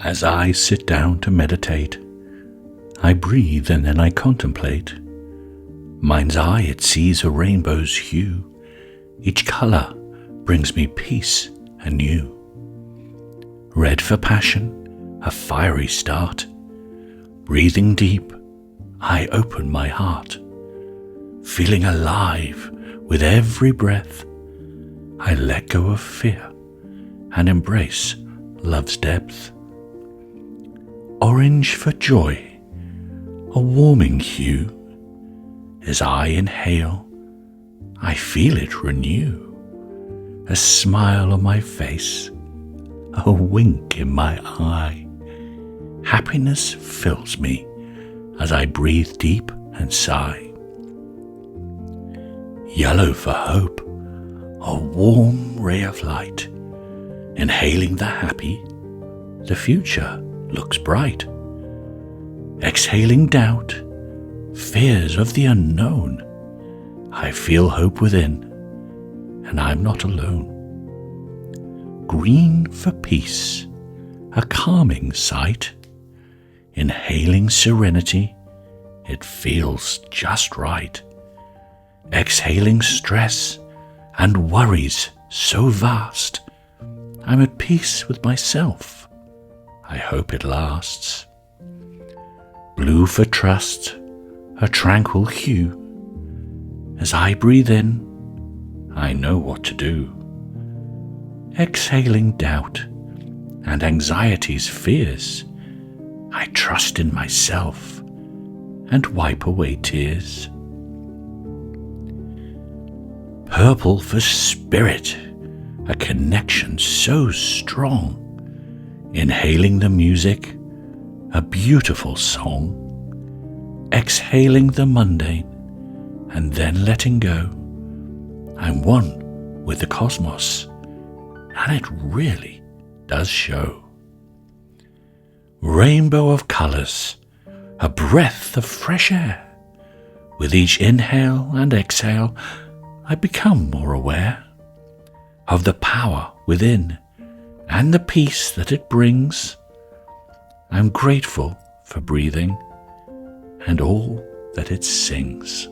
As I sit down to meditate, I breathe and then I contemplate. Mind's eye, it sees a rainbow's hue. Each colour brings me peace anew. Red for passion, a fiery start. Breathing deep, I open my heart. Feeling alive with every breath, I let go of fear and embrace love's depth. Orange for joy, a warming hue. As I inhale, I feel it renew. A smile on my face, a wink in my eye. Happiness fills me as I breathe deep and sigh. Yellow for hope, a warm ray of light. Inhaling the happy, the future looks bright. Exhaling doubt, fears of the unknown, I feel hope within, and I'm not alone. Green for peace, a calming sight. Inhaling serenity, it feels just right. Exhaling stress and worries so vast, I'm at peace with myself. I hope it lasts. Blue for trust, a tranquil hue. As I breathe in, I know what to do. Exhaling doubt and anxiety's fears, I trust in myself and wipe away tears. Purple for spirit, a connection so strong. Inhaling the music, a beautiful song. Exhaling the mundane and then letting go. I'm one with the cosmos, and it really does show. Rainbow of colours, a breath of fresh air. With each inhale and exhale, I become more aware of the power within and the peace that it brings. I'm grateful for breathing and all that it sings.